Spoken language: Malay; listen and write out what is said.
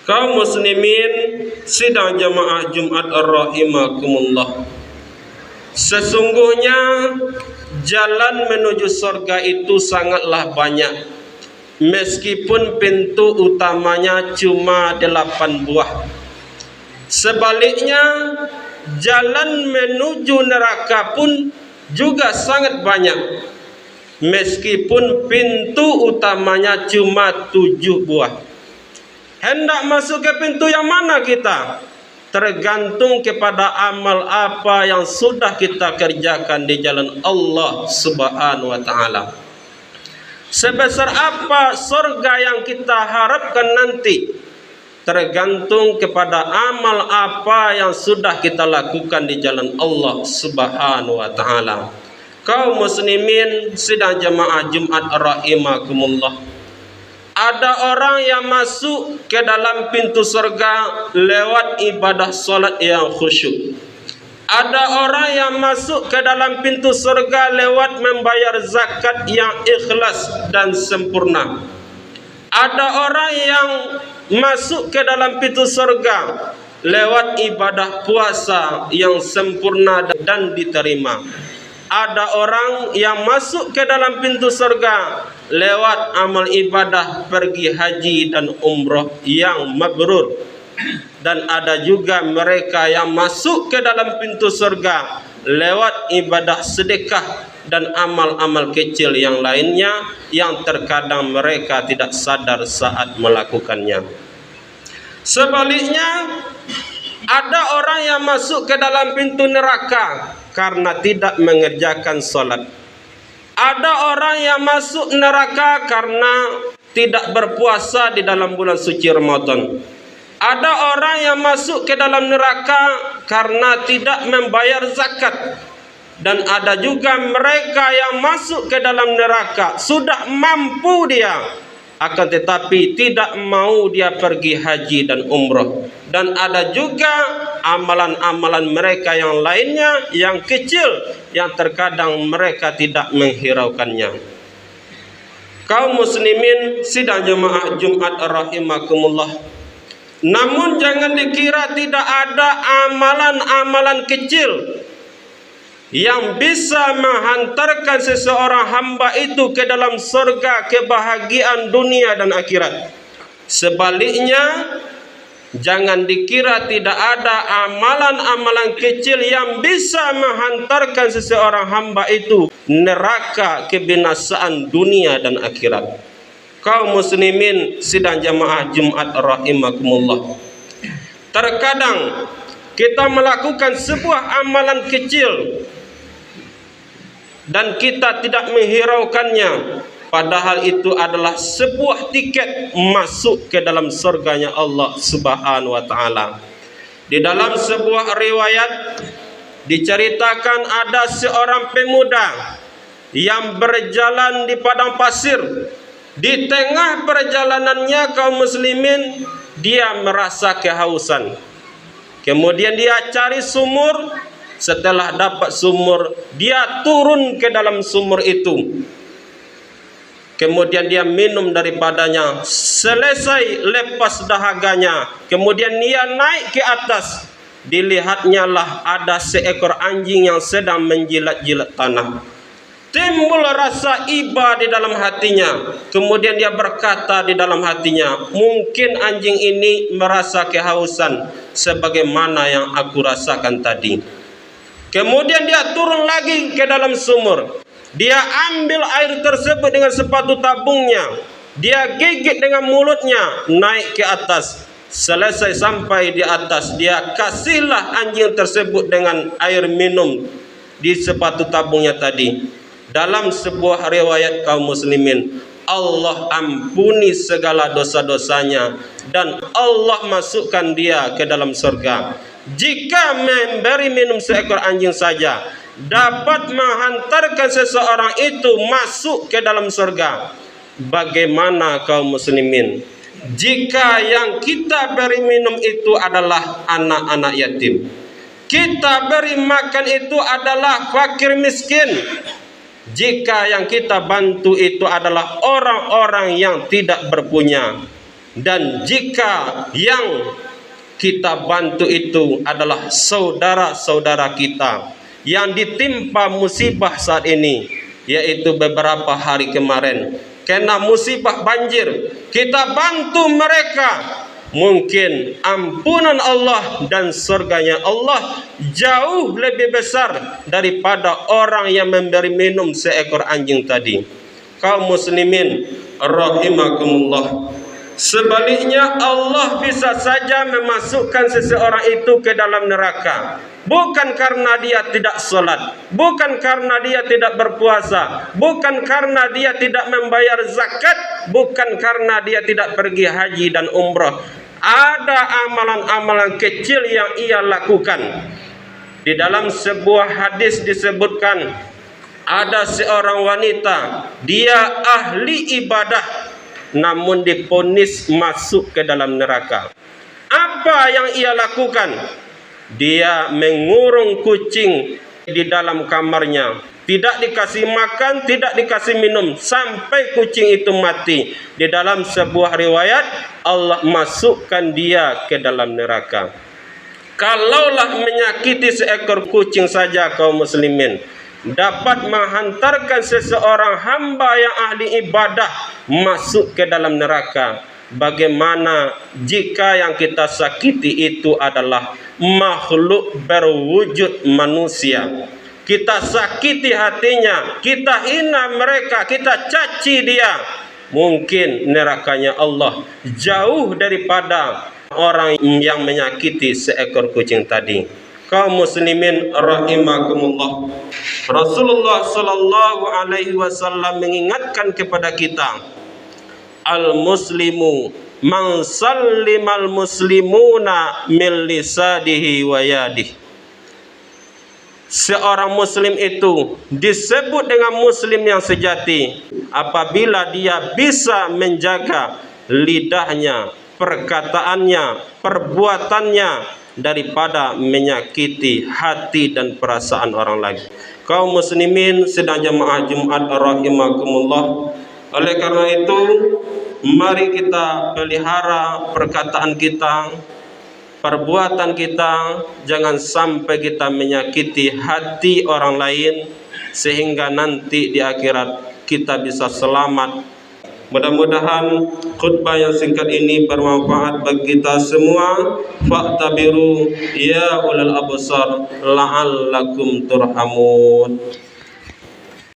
Kaum muslimin sidang jamaah Jumat rahimakumullah. Sesungguhnya jalan menuju surga itu sangatlah banyak, meskipun pintu utamanya cuma 8 buah. Sebaliknya, jalan menuju neraka pun juga sangat banyak, meskipun pintu utamanya cuma 7 buah. Hendak masuk ke pintu yang mana kita? Tergantung kepada amal apa yang sudah kita kerjakan di jalan Allah Subhanahu wa taala. Sebesar apa surga yang kita harapkan nanti tergantung kepada amal apa yang sudah kita lakukan di jalan Allah Subhanahu wa taala. Kaum muslimin sidang jamaah Jumat rahimakumullah. Ada orang yang masuk ke dalam pintu surga lewat ibadah solat yang khusyuk. Ada orang yang masuk ke dalam pintu surga lewat membayar zakat yang ikhlas dan sempurna. Ada orang yang masuk ke dalam pintu surga lewat ibadah puasa yang sempurna dan diterima. Ada orang yang masuk ke dalam pintu surga lewat amal ibadah pergi haji dan umrah yang mabrur. Dan ada juga mereka yang masuk ke dalam pintu surga lewat ibadah sedekah dan amal-amal kecil yang lainnya yang terkadang mereka tidak sadar saat melakukannya. Sebaliknya, ada orang yang masuk ke dalam pintu neraka karena tidak mengerjakan salat. Ada orang yang masuk neraka karena tidak berpuasa di dalam bulan suci Ramadan. Ada orang yang masuk ke dalam neraka karena tidak membayar zakat. Dan ada juga mereka yang masuk ke dalam neraka sudah mampu dia, akan tetapi tidak mau dia pergi haji dan umrah. Dan ada juga amalan-amalan mereka yang lainnya yang kecil yang terkadang mereka tidak menghiraukannya. Kaum muslimin sidang jemaah Jumat rahimakumullah. Namun jangan dikira tidak ada amalan-amalan kecil yang bisa menghantarkan seseorang hamba itu ke dalam surga, kebahagiaan dunia dan akhirat. Sebaliknya, jangan dikira tidak ada amalan-amalan kecil yang bisa menghantarkan seseorang hamba itu neraka, kebinasaan dunia dan akhirat. Kaum muslimin sidang jamaah Jumat rahimakumullah. Terkadang kita melakukan sebuah amalan kecil dan kita tidak menghiraukannya, padahal itu adalah sebuah tiket masuk ke dalam surganya Allah Subhanahu wa taala. Di dalam sebuah riwayat diceritakan ada seorang pemuda yang berjalan di padang pasir. Di tengah perjalanannya kaum muslimin dia merasa kehausan. Kemudian dia cari sumur. Setelah dapat sumur, dia turun ke dalam sumur itu. Kemudian dia minum daripadanya. Selesai lepas dahaganya, kemudian dia naik ke atas. Dilihatnya lah ada seekor anjing yang sedang menjilat-jilat tanah. Timbul rasa iba di dalam hatinya. Kemudian dia berkata di dalam hatinya, mungkin anjing ini merasa kehausan sebagaimana yang aku rasakan tadi. Kemudian dia turun lagi ke dalam sumur. Dia ambil air tersebut dengan sepatu tabungnya. Dia gigit dengan mulutnya, naik ke atas. Selesai sampai di atas, dia kasihlah anjing tersebut dengan air minum di sepatu tabungnya tadi. Dalam sebuah riwayat kaum muslimin, Allah ampuni segala dosa-dosanya dan Allah masukkan dia ke dalam surga. Jika memberi minum seekor anjing saja dapat menghantarkan seseorang itu masuk ke dalam surga, bagaimana kaum muslimin jika yang kita beri minum itu adalah anak-anak yatim, kita beri makan itu adalah fakir miskin, jika yang kita bantu itu adalah orang-orang yang tidak berpunya, Dan jika yang kita bantu itu adalah saudara-saudara kita yang ditimpa musibah saat ini, yaitu beberapa hari kemarin kena musibah banjir, kita bantu mereka, mungkin ampunan Allah dan surganya Allah jauh lebih besar daripada orang yang memberi minum seekor anjing tadi. Kaum muslimin rahimakumullah, sebaliknya Allah bisa saja memasukkan seseorang itu ke dalam neraka, bukan karena dia tidak salat, bukan karena dia tidak berpuasa, bukan karena dia tidak membayar zakat, bukan karena dia tidak pergi haji dan umrah. Ada amalan-amalan kecil yang ia lakukan. Di dalam sebuah hadis disebutkan, ada seorang wanita, dia ahli ibadah, namun diponis masuk ke dalam neraka. Apa yang ia lakukan? Dia mengurung kucing di dalam kamarnya, tidak dikasih makan, tidak dikasih minum, sampai kucing itu mati. Di dalam sebuah riwayat, Allah masukkan dia ke dalam neraka. Kalaulah menyakiti seekor kucing saja, kaum muslimin, dapat menghantarkan seseorang hamba yang ahli ibadah masuk ke dalam neraka, bagaimana jika yang kita sakiti itu adalah makhluk berwujud manusia? Kita sakiti hatinya, kita hina mereka, kita caci dia, mungkin nerakanya Allah jauh daripada orang yang menyakiti seekor kucing tadi. Kaum muslimin rahimakumullah, Rasulullah sallallahu alaihi wasallam mengingatkan kepada kita, al-muslimu man sallimal muslimuna min lisanihi wa yadihi. Seorang muslim itu disebut dengan muslim yang sejati apabila dia bisa menjaga lidahnya, perkataannya, perbuatannya daripada menyakiti hati dan perasaan orang lain. Kaum muslimin sedang jemaah Jumat rahimakumullah, oleh karena itu mari kita pelihara perkataan kita, perbuatan kita, jangan sampai kita menyakiti hati orang lain sehingga nanti di akhirat kita bisa selamat. Mudah-mudahan khutbah yang singkat ini bermanfaat bagi kita semua. Fa'tabiru ya ulul absar la'allakum turhamun.